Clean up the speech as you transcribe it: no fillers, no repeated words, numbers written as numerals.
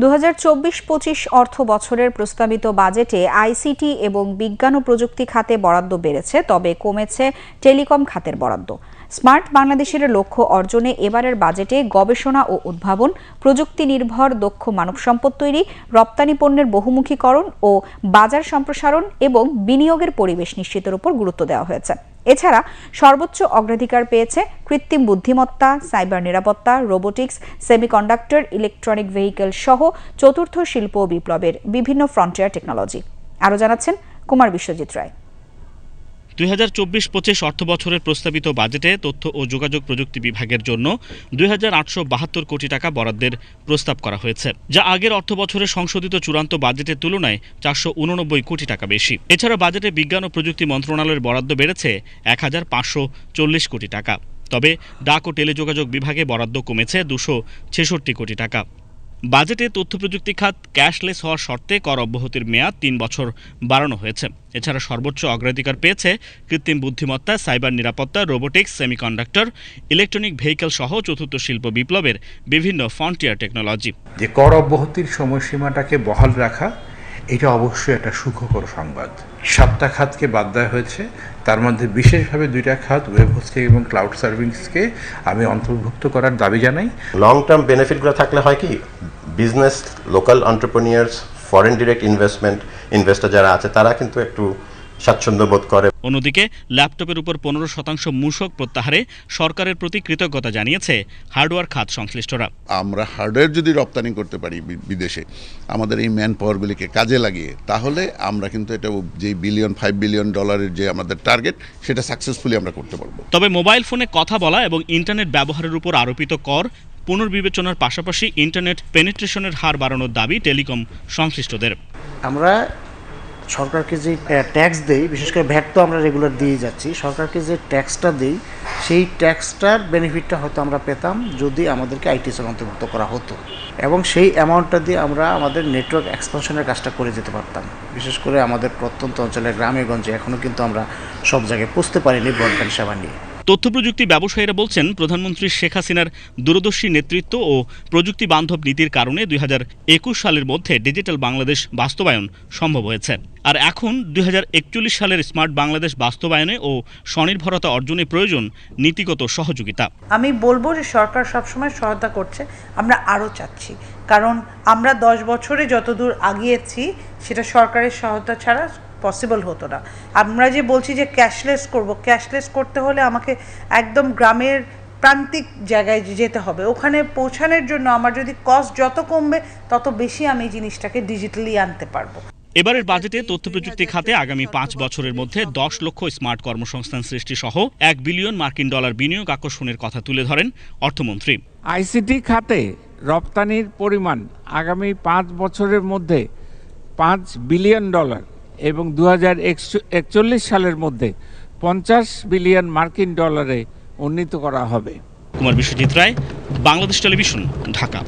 2024-25 অর্থ বছরের প্রস্তাবিত বাজেটে আইসিটি এবং বিজ্ঞান ও প্রযুক্তি খাতে বরাদ্দ বেড়েছে, তবে কমেছে টেলিকম খাতের বরাদ্দ। স্মার্ট বাংলাদেশের লক্ষ্য অর্জনে এবারের বাজেটে গবেষণা ও উদ্ভাবন, প্রযুক্তি নির্ভর দক্ষ মানবসম্পদ তৈরি, রপ্তানি পণ্যের বহুমুখীকরণ ও বাজার সম্প্রসারণ এবং বিনিয়োগের পরিবেশ নিশ্চিতের উপর গুরুত্ব দেওয়া হয়েছে। এছাড়া সর্বোচ্চ অগ্রাধিকার পেয়েছে কৃত্রিম বুদ্ধিমত্তা, সাইবার নিরাপত্তা, রোবোটিক্স, সেমিকন্ডাক্টর, ইলেকট্রনিক ভেহিকেল সহ চতুর্থ শিল্প বিপ্লবের বিভিন্ন ফ্রন্টিয়ার টেকনোলজি। আরও জানাচ্ছেন কুমার বিশ্বজিৎ রায়। 2024-25 অর্থ বছরের প্রস্তাবিত বাজেটে তথ্য ও যোগাযোগ প্রযুক্তি বিভাগের জন্য 2872 কোটি টাকা বরাদ্দের প্রস্তাব করা হয়েছে, যা আগের অর্থ বছরের সংশোধিত চূড়ান্ত বাজেটের তুলনায় 489 কোটি টাকা বেশি। এছাড়া বাজেটে বিজ্ঞান ও প্রযুক্তি মন্ত্রণালয়ের বরাদ্দ বেড়েছে 1540 কোটি টাকা। তবে ডাক ও টেলিযোগাযোগ বিভাগে বরাদ্দ কমেছে 266 কোটি টাকা। বাজেটে তথ্য প্রযুক্তি খাত ক্যাশলেস হওয়ার শর্তে কর অব্যাহতির মেয়াদ 3 বছর বাড়ানো হয়েছে। এছাড়া সর্বোচ্চ অগ্রাধিকার পেয়েছে কৃত্রিম বুদ্ধিমত্তা, সাইবার নিরাপত্তা, রোবোটিক্স, সেমিকন্ডাক্টর, ইলেকট্রনিক ভেহিকেল সহ চতুর্থ শিল্প বিপ্লবের বিভিন্ন ফ্রন্টিয়ার টেকনোলজি। যে কর অব্যাহতির সময়সীমাটাকে বহাল রাখা, এটা অবশ্যই একটা সুখকর সংবাদ। 7টা খাতকে বাদ দেওয়া হয়েছে, তার মধ্যে বিশেষভাবে 2টা খাত ওয়েব হোস্টিং এবং ক্লাউড সার্ভিসকে আমি অন্তর্ভুক্ত করার দাবি জানাই। লং টার্ম বেনিফিটগুলো থাকলে হয় কি, business, local এন্টারপ্রেনিয়ার্স, foreign direct investor যারা আছে তারা কিন্তু একটু স্বাচ্ছন্দ্য বোধ করে। অন্যদিকে ল্যাপটপের উপর 15% মূসক প্রত্যাহারে সরকারের প্রতি কৃতজ্ঞতা জানিয়েছে হার্ডওয়্যার খাত সংশ্লিষ্টরা। আমরা হার্ডওয়্যার যদি রপ্তানি করতে পারি বিদেশে, আমাদের এই ম্যান পাওয়ারগুলিকে কাজে লাগিয়ে, তাহলে আমরা কিন্তু এটা যে $5 বিলিয়ন যে আমাদের টার্গেট, সেটা সাকসেসফুলি আমরা করতে পারবো। তবে মোবাইল ফোনে কথা বলা এবং ইন্টারনেট ব্যবহারের উপর আরোপিত কর পুনর্বিবেচনার পাশাপাশি ইন্টারনেট পেনিট্রেশনের হার বাড়ানোর দাবি টেলিকম সংশ্লিষ্টদের। আমরা সরকারকে যে ট্যাক্স দেই, বিশেষ করে ভ্যাট তো আমরা রেগুলার দিয়ে যাচ্ছি, সরকারকে যে ট্যাক্সটা দেই সেই ট্যাক্সটার বেনিফিটটা হয়তো আমরা পেতাম যদি আমাদেরকে আইটিএসের অন্তর্ভুক্ত করা হতো, এবং সেই অ্যামাউন্টটা দিয়ে আমরা আমাদের নেটওয়ার্ক এক্সপানশনের কাজটা করে যেতে পারতাম। বিশেষ করে আমাদের প্রত্যন্ত অঞ্চলের গ্রামে গঞ্জে এখনও কিন্তু আমরা সব জায়গায় পৌঁছতে পারিনি ব্রডব্যান্ড সেবা নিয়ে। তথ্য প্রযুক্তি ব্যবসায়ীরা বলছেন, প্রধানমন্ত্রী শেখ হাসিনার দূরদর্শী নেতৃত্ব ও প্রযুক্তি বান্ধব নীতির কারণে 2021 সালের মধ্যে ডিজিটাল বাংলাদেশ বাস্তবায়ন সম্ভব হয়েছে। আর এখন 2041 সালের স্মার্ট বাংলাদেশ বাস্তবায়নে ও স্বনির্ভরতা অর্জনে প্রয়োজন নীতিগত সহযোগিতা। আমি বলবো যে সরকার সবসময় সহায়তা করছে, আমরা আরও চাচ্ছি, কারণ আমরা 10 বছরে যতদূর আগিয়েছি সেটা সরকারের সহায়তা ছাড়া পসিবল হতো না। আমরা যে বলছি যে ক্যাশলেস করতে হলে আমাকে একদম গ্রামের প্রান্তিক জায়গায় যেতে হবে, ওখানে পৌঁছানোর জন্য আমার যদি কস্ট যত কমবে তত বেশি আমি জিনিসটাকে ডিজিটালি আনতে পারবো। এবারের বাজেটে তথ্য প্রযুক্তি খাতে আগামী 5 বছরের মধ্যে 10 লক্ষ স্মার্ট কর্মসংস্থান সৃষ্টি সহ $1 বিলিয়ন বিনিয়োগ আকর্ষণের কথা তুলে ধরেন অর্থমন্ত্রী। আইসিটি খাতে রপ্তানির পরিমাণ আগামী 5 বছরের মধ্যে $5 বিলিয়ন এবং 2041 সালের মধ্যে $50 বিলিয়ন উন্নীত করা হবে। কুমার বিশ্বজিৎ রায়, বাংলাদেশ টেলিভিশন, ঢাকা।